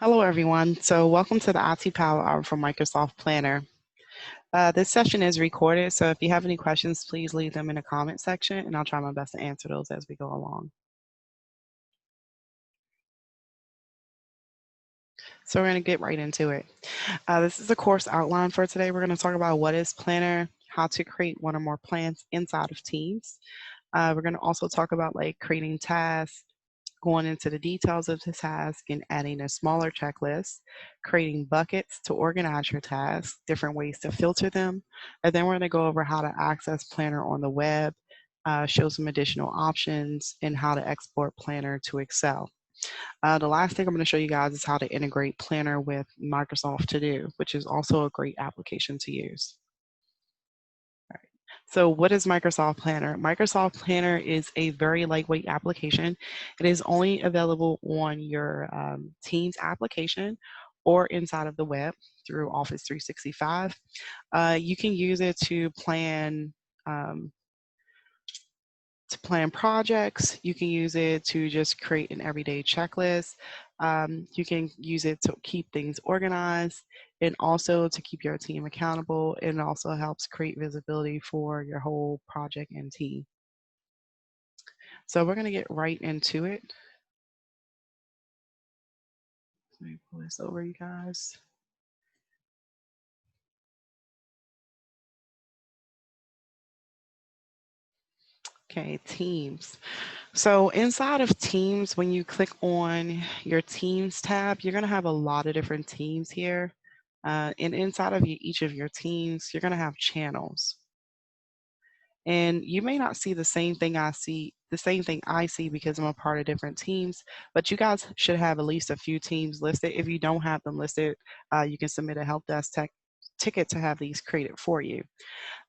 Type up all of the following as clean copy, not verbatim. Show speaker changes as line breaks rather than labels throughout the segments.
Hello, everyone. So welcome to the IT Power Hour from Microsoft Planner. This session is recorded, so if you have any questions, please leave them in the comment section, and I'll try my best to answer those as we go along. So we're going to get right into it. This is a course outline for today. We're going to talk about what is Planner, how to create one or more plans inside of Teams. We're going to also talk about creating tasks, going into the details of the task and adding a smaller checklist, creating buckets to organize your tasks, different ways to filter them, and then we're going to go over how to access Planner on the web, show some additional options, and how to export Planner to Excel. The last thing I'm going to show you guys is how to integrate Planner with Microsoft ToDo, which is also a great application to use. So what is Microsoft Planner? Microsoft Planner is a very lightweight application. It is only available on your Teams application or inside of the web through Office 365. You can use it to plan projects. You can use it to just create an everyday checklist. You can use it to keep things organized and also to keep your team accountable. It also helps create visibility for your whole project and team. So we're going to get right into it. Let me pull this over, you guys. Okay, Teams. So inside of Teams, when you click on your Teams tab, you're going to have a lot of different teams here. And inside of each of your teams, you're going to have channels. And you may not see the same thing I see because I'm a part of different teams, but you guys should have at least a few teams listed. If you don't have them listed, you can submit a help desk ticket to have these created for you.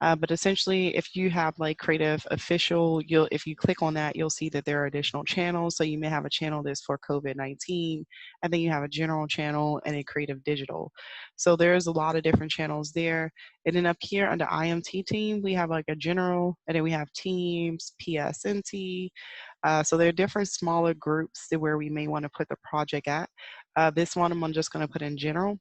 But essentially, if you have Creative Official, if you click on that, you'll see that there are additional channels. So you may have a channel that's for COVID-19, and then you have a general channel and a Creative Digital. So there's a lot of different channels there. And then up here under IMT team, we have a general, and then we have teams, PSNT. So there are different smaller groups where we may want to put the project at. This one I'm just going to put in general.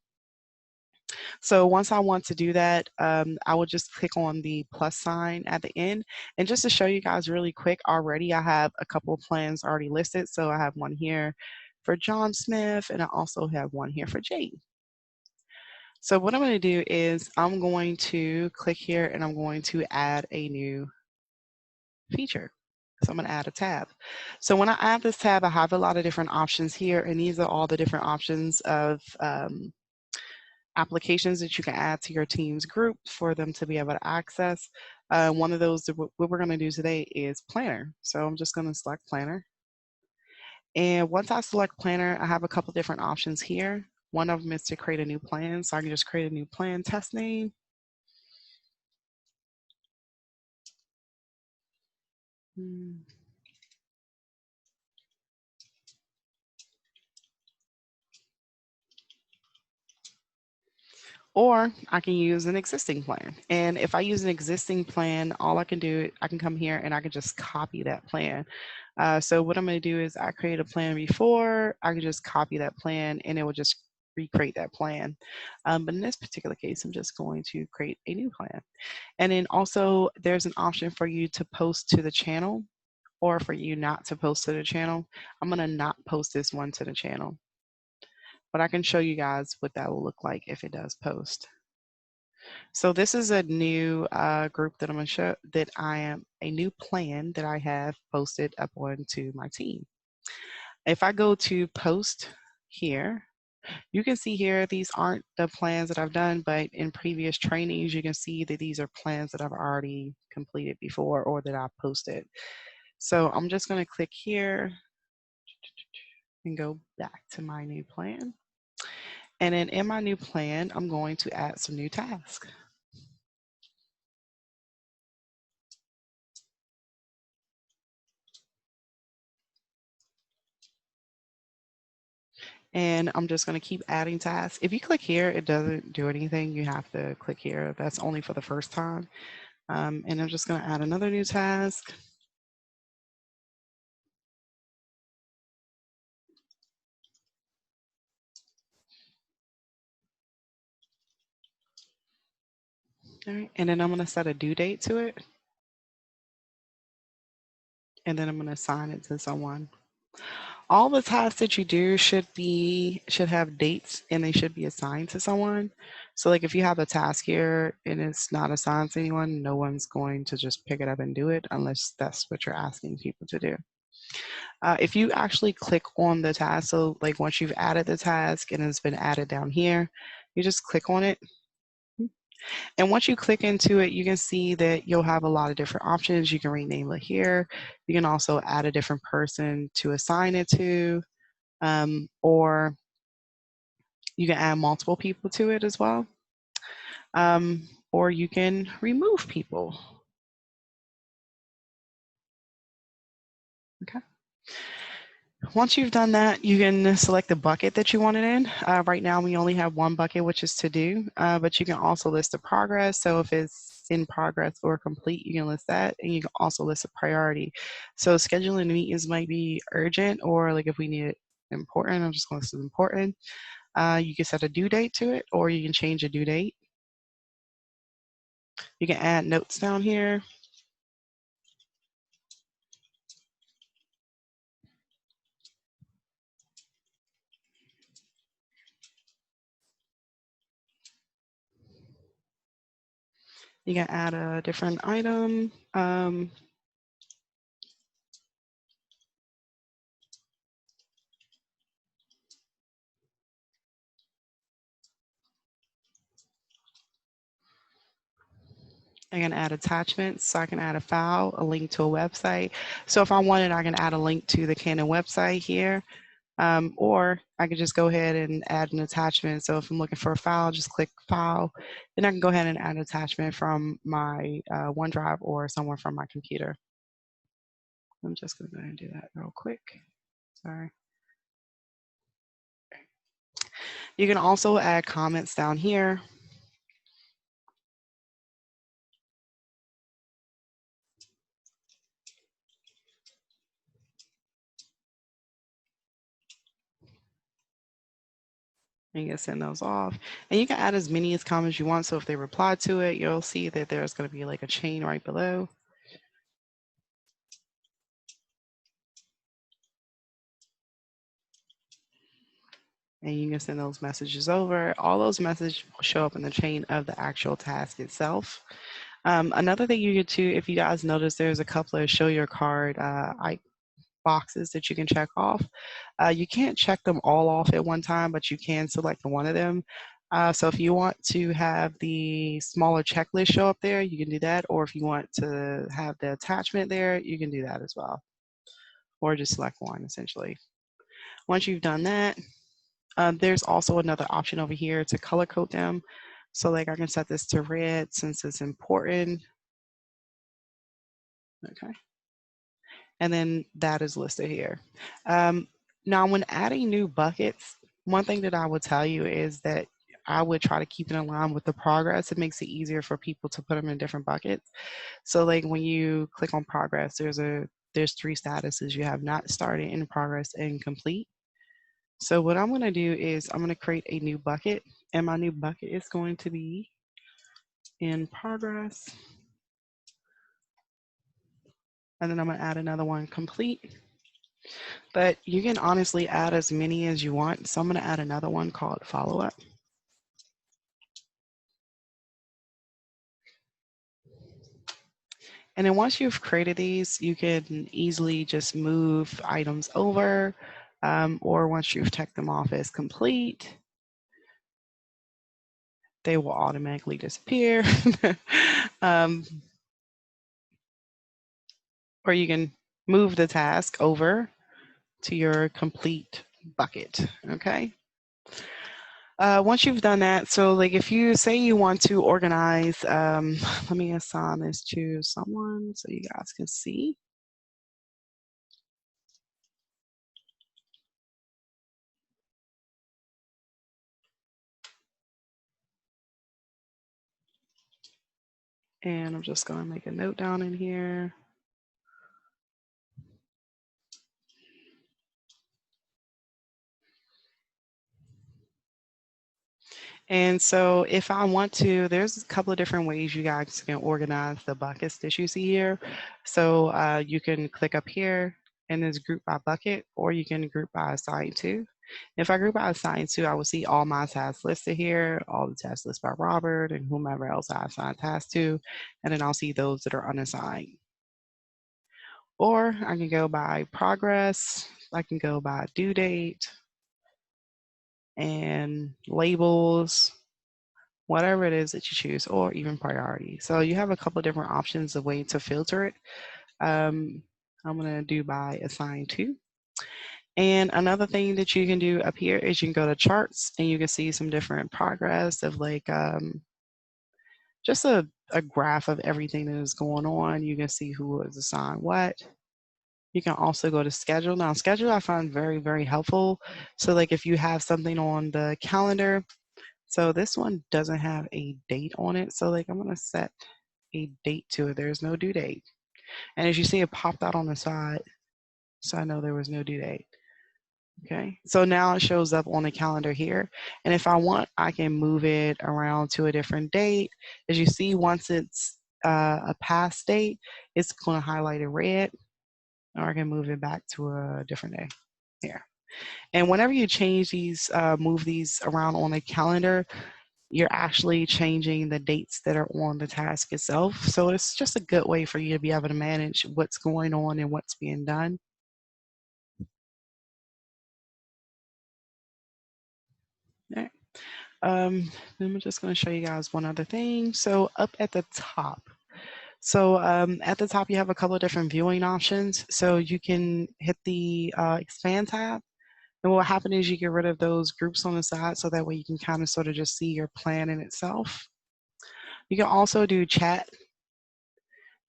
So once I want to do that, I will just click on the plus sign at the end. And just to show you guys really quick, already I have a couple of plans already listed. So I have one here for John Smith, and I also have one here for Jade. So what I'm going to do is I'm going to click here and I'm going to add a new feature. So I'm going to add a tab. So when I add this tab, I have a lot of different options here, and these are all the different options of applications that you can add to your team's group for them to be able to access. One of those, what we're going to do today is Planner. So I'm just going to select Planner. And once I select Planner, I have a couple different options here. One of them is to create a new plan. So I can just create a new plan test name. Or I can use an existing plan. And if I use an existing plan, all I can do, I can come here and I can just copy that plan. So what I'm going to do is I create a plan before, I can just copy that plan and it will just recreate that plan. But in this particular case, I'm just going to create a new plan. And then also there's an option for you to post to the channel or for you not to post to the channel. I'm going to not post this one to the channel. But I can show you guys what that will look like if it does post. So this is a new group that I'm going to show, that I am a new plan that I have posted up onto my team. If I go to post here, you can see here, these aren't the plans that I've done, but in previous trainings, you can see that these are plans that I've already completed before or that I've posted. So I'm just going to click here and go back to my new plan. And then in my new plan, I'm going to add some new tasks. And I'm just going to keep adding tasks. If you click here, it doesn't do anything. You have to click here. That's only for the first time. And I'm just going to add another new task. All right, and then I'm going to set a due date to it, and then I'm going to assign it to someone. All the tasks that you do should have dates and they should be assigned to someone. So like if you have a task here and it's not assigned to anyone, no one's going to just pick it up and do it unless that's what you're asking people to do. If you actually click on the task, so like once you've added the task and it's been added down here, you just click on it. And once you click into it, you can see that you'll have a lot of different options. You can rename it here. You can also add a different person to assign it to, or you can add multiple people to it as well. Or you can remove people. Okay. Once you've done that, you can select the bucket that you want it in. Right now, we only have one bucket, which is to do, but you can also list the progress. So if it's in progress or complete, you can list that, and you can also list a priority. So scheduling meetings might be urgent, or like if we need it important, I'm just going to list it important. You can set a due date to it, or you can change a due date. You can add notes down here. You can add a different item. I can add attachments, so I can add a file, a link to a website. So if I wanted, I can add a link to the Canon website here, or I could just go ahead and add an attachment. So if I'm looking for a file, just click File, then I can go ahead and add an attachment from my OneDrive or somewhere from my computer. I'm just going to go ahead and do that real quick. Sorry. You can also add comments down here. And you can send those off. And you can add as many as comments you want. So if they reply to it, you'll see that there's going to be like a chain right below. And you can send those messages over. All those messages will show up in the chain of the actual task itself. Another thing you could do, if you guys notice, there's a couple of show your card boxes that you can check off. You can't check them all off at one time, but you can select one of them. So if you want to have the smaller checklist show up there, you can do that. Or if you want to have the attachment there, you can do that as well. Or just select one, essentially. Once you've done that, there's also another option over here to color code them. So like I can set this to red since it's important. Okay. And then that is listed here. Now when adding new buckets, one thing that I would tell you is that I would try to keep it in line with the progress. It makes it easier for people to put them in different buckets. So like when you click on progress, there's three statuses. You have not started, in progress, and complete. So what I'm going to do is I'm going to create a new bucket, and my new bucket is going to be in progress. And then I'm going to add another one, complete. But you can honestly add as many as you want. So I'm going to add another one called follow-up. And then once you've created these, you can easily just move items over, or once you've checked them off as complete, they will automatically disappear. Or you can move the task over to your complete bucket, okay? Once you've done that, so like if you say you want to organize, let me assign this to someone so you guys can see. And I'm just gonna make a note down in here. And so if I want to, there's a couple of different ways you guys can organize the buckets that you see here. So you can click up here and it's group by bucket, or you can group by assigned to. If I group by assigned to, I will see all my tasks listed here, all the tasks listed by Robert and whomever else I assigned tasks to, and then I'll see those that are unassigned. Or I can go by progress, I can go by due date and labels, whatever it is that you choose, or even priority. So you have a couple of different options of way to filter it. I'm gonna do by assigned to. And another thing that you can do up here is you can go to charts and you can see some different progress of like just a graph of everything that is going on. You can see who is assigned what. You can also go to schedule. Now schedule I find very, very helpful. So like if you have something on the calendar, so this one doesn't have a date on it. So like I'm gonna set a date to it. There's no due date. And as you see, it popped out on the side. So I know there was no due date. Okay, so now it shows up on the calendar here. And if I want, I can move it around to a different date. As you see, once it's a past date, it's gonna highlight in red, or I can move it back to a different day here. And whenever you change these, move these around on the calendar, you're actually changing the dates that are on the task itself. So it's just a good way for you to be able to manage what's going on and what's being done. Okay. Then I'm just going to show you guys one other thing. So up at the top, so at the top you have a couple of different viewing options. So you can hit the expand tab. And what will happen is you get rid of those groups on the side so that way you can kind of sort of just see your plan in itself. You can also do chat.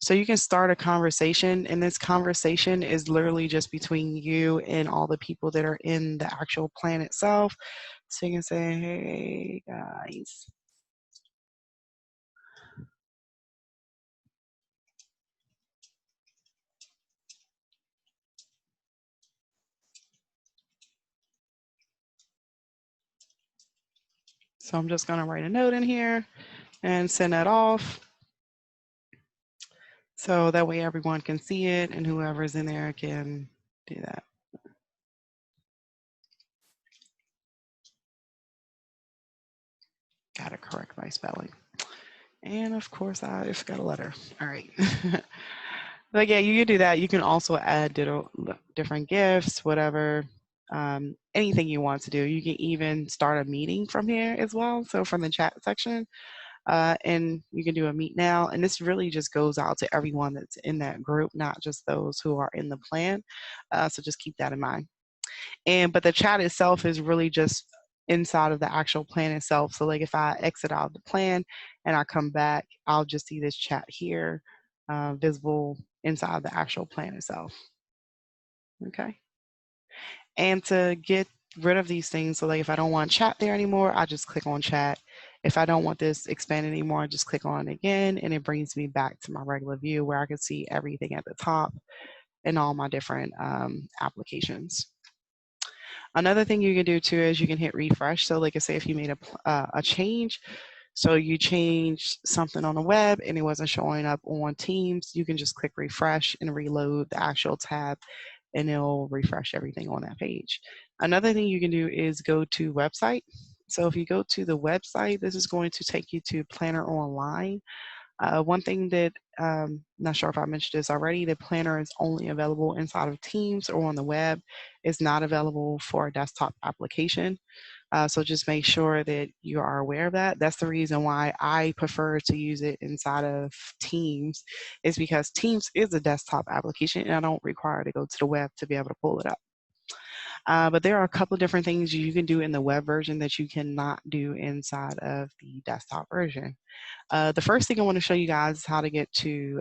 So you can start a conversation, and this conversation is literally just between you and all the people that are in the actual plan itself. So you can say, hey guys. So I'm just gonna write a note in here and send that off. So that way everyone can see it and whoever's in there can do that. Gotta correct my spelling. And of course I forgot a letter. All right. But yeah, you can do that. You can also add different gifts, whatever, anything you want to do. You can even start a meeting from here as well. So from the chat section, and you can do a meet now. And this really just goes out to everyone that's in that group, not just those who are in the plan. So just keep that in mind. But the chat itself is really just inside of the actual plan itself. So like if I exit out of the plan and I come back, I'll just see this chat here visible inside the actual plan itself. Okay. And to get rid of these things, so like if I don't want chat there anymore, I just click on chat. If I don't want this expanded anymore, I just click on it again and it brings me back to my regular view where I can see everything at the top and all my different applications. Another thing you can do too is you can hit refresh. So like I say, if you made a change, so you changed something on the web and it wasn't showing up on Teams, you can just click refresh and reload the actual tab and it'll refresh everything on that page. Another thing you can do is go to website. So if you go to the website, this is going to take you to Planner Online. One thing that, not sure if I mentioned this already, the planner is only available inside of Teams or on the web. It's not available for a desktop application. So just make sure that you are aware of that. That's the reason why I prefer to use it inside of Teams, is because Teams is a desktop application and I don't require to go to the web to be able to pull it up. But there are a couple of different things you can do in the web version that you cannot do inside of the desktop version. The first thing I want to show you guys is how to get to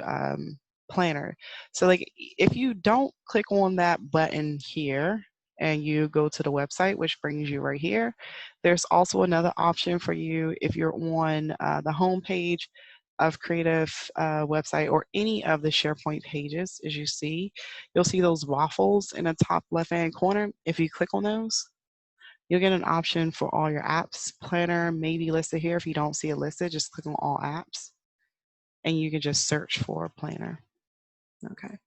Planner. So like if you don't click on that button here and you go to the website, which brings you right here, there's also another option for you if you're on the home page of Creative website or any of the SharePoint pages. As you see, you'll see those waffles in the top left hand corner. If you click on those, You'll get an option for all your apps. Planner may be listed here. If you don't see it listed, just click on all apps and you can just search for Planner. Okay.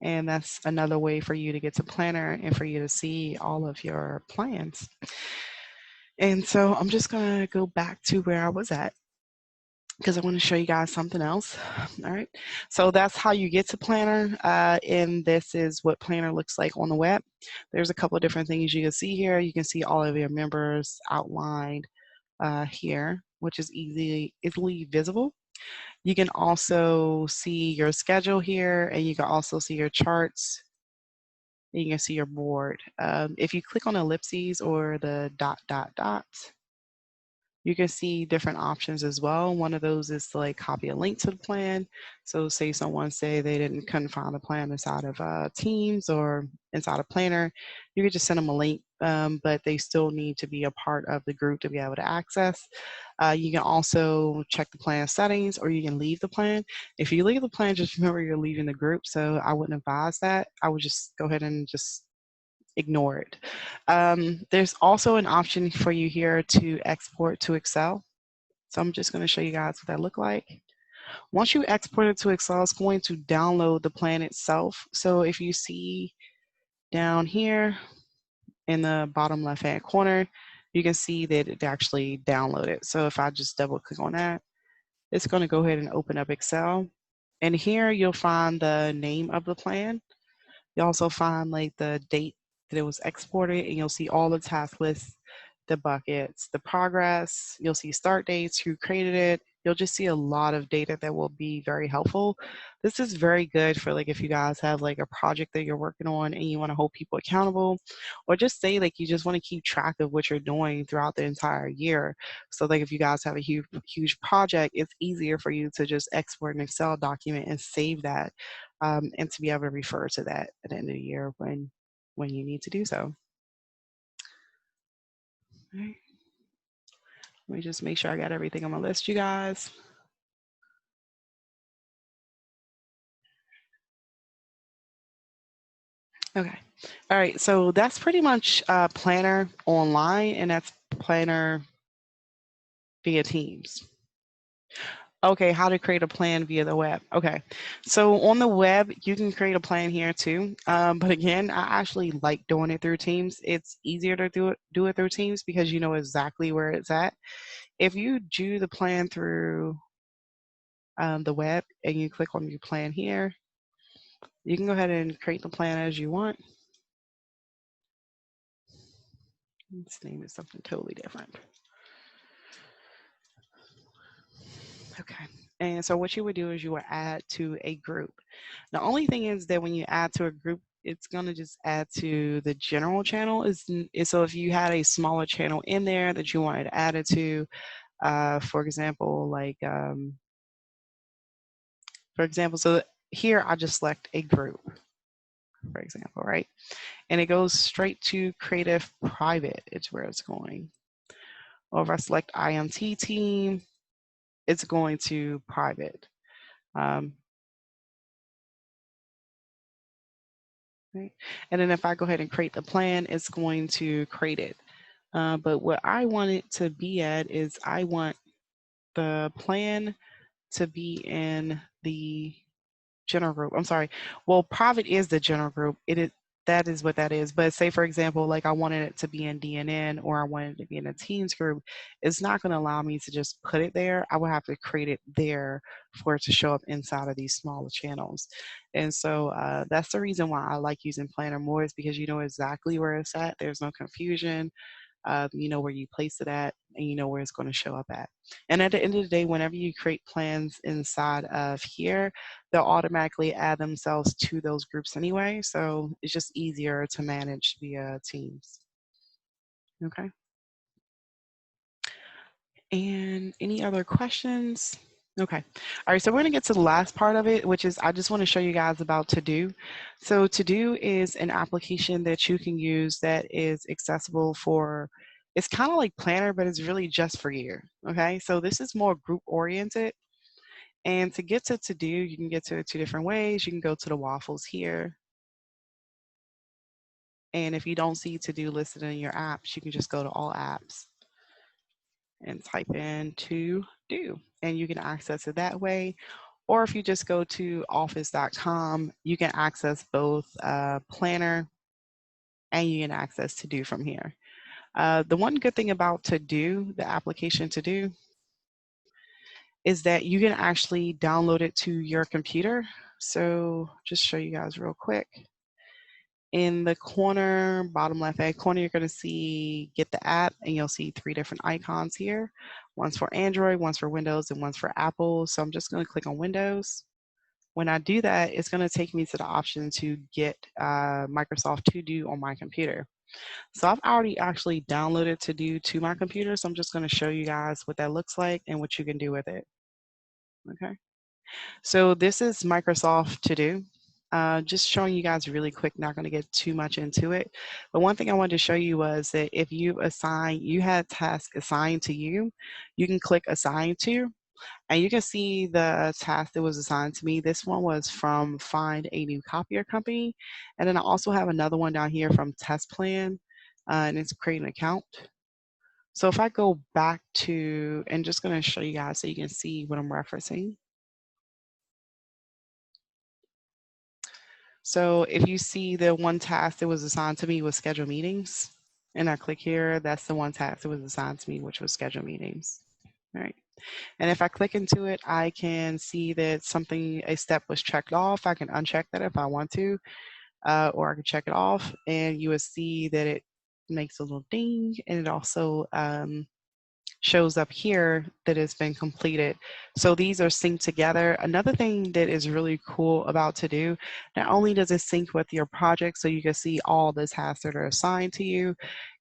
And that's another way for you to get to Planner and for you to see all of your plans. And so I'm just going to go back to where I was at because I want to show you guys something else. All right. So that's how you get to Planner. And this is what Planner looks like on the web. There's a couple of different things you can see here. You can see all of your members outlined here, which is easily visible. You can also see your schedule here, and you can also see your charts, and you can see your board. If you click on ellipses or the ... you can see different options as well. One of those is to like copy a link to the plan. So say someone say they couldn't find the plan inside of Teams or inside of Planner, you could just send them a link, but they still need to be a part of the group to be able to access. You can also check the plan settings, or you can leave the plan. If you leave the plan, just remember you're leaving the group. So I wouldn't advise that. I would just go ahead and just ignore it. There's also an option for you here to export to Excel. So I'm just going to show you guys what that look like. Once you export it to Excel, it's going to download the plan itself. So if you see down here in the bottom left hand corner, you can see that it actually downloaded. So if I just double click on that, it's going to go ahead and open up Excel. And here you'll find the name of the plan. You also find like the date that it was exported, and you'll see all the task lists, the buckets, the progress. You'll see start dates, who created it. You'll just see a lot of data that will be very helpful. This is very good for like if you guys have like a project that you're working on and you want to hold people accountable, or just say like you just want to keep track of what you're doing throughout the entire year. So like if you guys have a huge project, it's easier for you to just export an Excel document and save that, and to be able to refer to that at the end of the year when you need to do so. All right. Let me just make sure I got everything on my list, you guys. Okay. All right. So that's pretty much Planner online, and that's Planner via Teams. Okay, how to create a plan via the web. Okay, so on the web, you can create a plan here too. But again, I actually like doing it through Teams. It's easier to do it through Teams because you know exactly where it's at. If you do the plan through the web and you click on your plan here, you can go ahead and create the plan as you want. Let's name it something totally different. Okay. And so what you would do is you would add to a group. The only thing is that when you add to a group, it's going to just add to the general channel. So if you had a smaller channel in there that you wanted to add it to, for example, so here I just select a group, for example, right? And it goes straight to creative private. It's where it's going. Or if I select IMT team, it's going to private. Right? And then if I go ahead and create the plan, it's going to create it. But what I want it to be at is I want the plan to be in the general group. I'm sorry. Well, private is the general group. That is what that is. But say, for example, like I wanted it to be in DNN or I wanted it to be in a Teams group, it's not going to allow me to just put it there. I would have to create it there for it to show up inside of these smaller channels. And so that's the reason why I like using Planner more, is because you know exactly where it's at. There's no confusion. You know where you place it at, and you know where it's going to show up at. And at the end of the day, whenever you create plans inside of here, they'll automatically add themselves to those groups anyway. So it's just easier to manage via Teams. Okay. And any other questions? Okay. All right. So we're going to get to the last part of it, which is I just want to show you guys about ToDo. So ToDo is an application that you can use that is accessible for, it's kind of like Planner, but it's really just for you. Okay. So this is more group oriented. And to get to ToDo, you can get to it two different ways. You can go to the waffles here. And if you don't see to-do listed in your apps, you can just go to all apps and type in to-do, and you can access it that way. Or if you just go to office.com, you can access both Planner and you can access to-do from here. The one good thing about to-do, the application to-do, is that you can actually download it to your computer. So just show you guys real quick. In the corner, bottom left hand corner, you're going to see get the app, and you'll see 3 different icons here. One's for Android, one's for Windows, and one's for Apple. So I'm just going to click on Windows. When I do that, it's going to take me to the option to get Microsoft To-Do on my computer. So I've already actually downloaded To-Do to my computer. So I'm just going to show you guys what that looks like and what you can do with it. Okay. So this is Microsoft To-Do. Just showing you guys really quick, not going to get too much into it. But one thing I wanted to show you was that if you had tasks assigned to you, you can click assign to, and you can see the task that was assigned to me. This one was from Find a New Copier Company. And then I also have another one down here from Test Plan, and it's create an account. So if I go back to, and just going to show you guys so you can see what I'm referencing. So if you see the one task that was assigned to me was schedule meetings, and I click here, that's the one task that was assigned to me, which was schedule meetings. All right. And if I click into it, I can see that a step was checked off. I can uncheck that if I want to, or I can check it off, and you will see that it makes a little ding, and it also shows up here that it's been completed. So these are synced together. Another thing that is really cool about To-Do, not only does it sync with your project so you can see all the tasks that are assigned to you,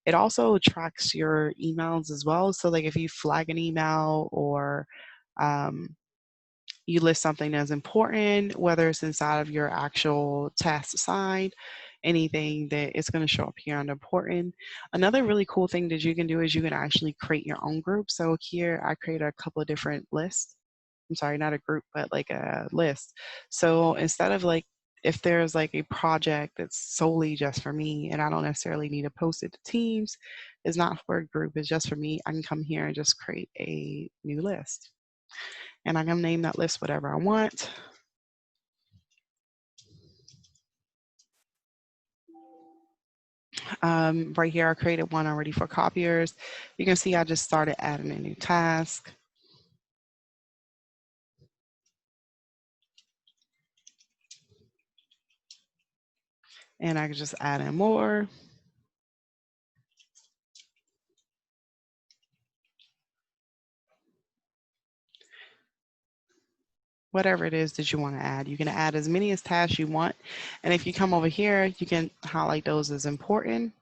it also tracks your emails as well. So like if you flag an email or you list something as important, whether it's inside of your actual task assigned, anything that is going to show up here under important. Another really cool thing that you can do is you can actually create your own group. So here I create a couple of different lists. I'm sorry, not a group, but like a list. So instead of like, if there's like a project that's solely just for me and I don't necessarily need to post it to teams, it's not for a group, it's just for me, I can come here and just create a new list. And I'm going to name that list whatever I want. Right here, I created one already for copiers. You can see I just started adding a new task. And I can just add in more. Whatever it is that you want to add. You can add as many as tasks you want. And if you come over here, you can highlight those as important.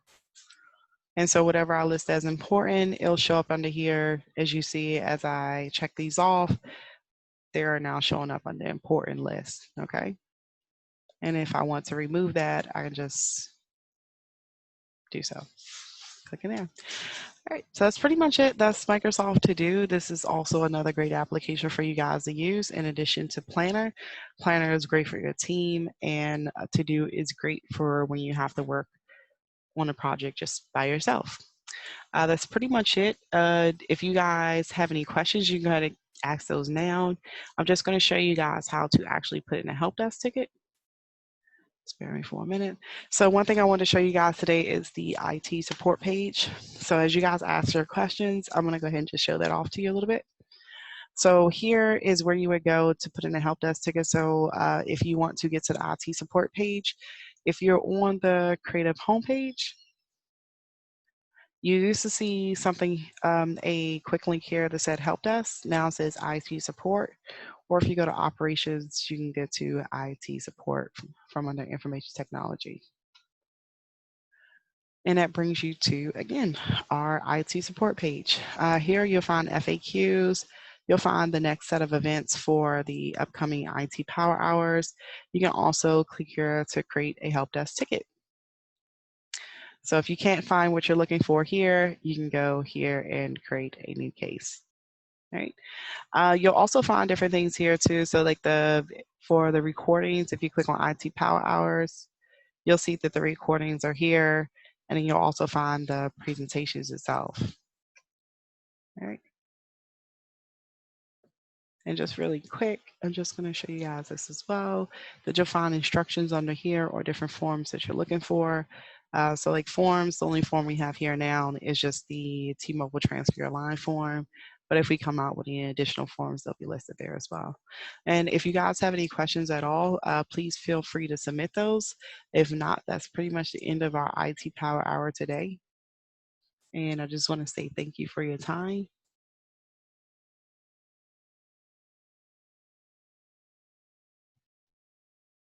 And so whatever I list as important, it'll show up under here. As you see, as I check these off, they are now showing up on the important list, okay? And if I want to remove that, I can just do so. Click in there. All right, so that's pretty much it. That's Microsoft To-Do. This is also another great application for you guys to use in addition to Planner. Planner is great for your team, and To-Do is great for when you have to work on a project just by yourself. That's pretty much it. If you guys have any questions, you can go ahead and ask those now. I'm just going to show you guys how to actually put in a help desk ticket. Spare me for a minute. So one thing I want to show you guys today is the IT support page. So as you guys ask your questions, I'm going to go ahead and just show that off to you a little bit. So here is where you would go to put in a help desk ticket. So if you want to get to the IT support page, if you're on the creative homepage, you used to see something, a quick link here that said help desk. Now it says IT support. Or if you go to operations, you can get to IT support from under information technology. And that brings you to, again, our IT support page. Here you'll find FAQs. You'll find the next set of events for the upcoming IT Power Hours. You can also click here to create a help desk ticket. So if you can't find what you're looking for here, you can go here and create a new case. All right. You'll also find different things here too. So like for the recordings, if you click on IT Power Hours, you'll see that the recordings are here, and then you'll also find the presentations itself. All right. And just really quick, I'm just going to show you guys this as well, that you'll find instructions under here or different forms that you're looking for. So like forms, the only form we have here now is just the T-Mobile Transfer Your Line form. But if we come out with any additional forms, they'll be listed there as well. And if you guys have any questions at all, please feel free to submit those. If not, that's pretty much the end of our IT Power Hour today. And I just want to say thank you for your time.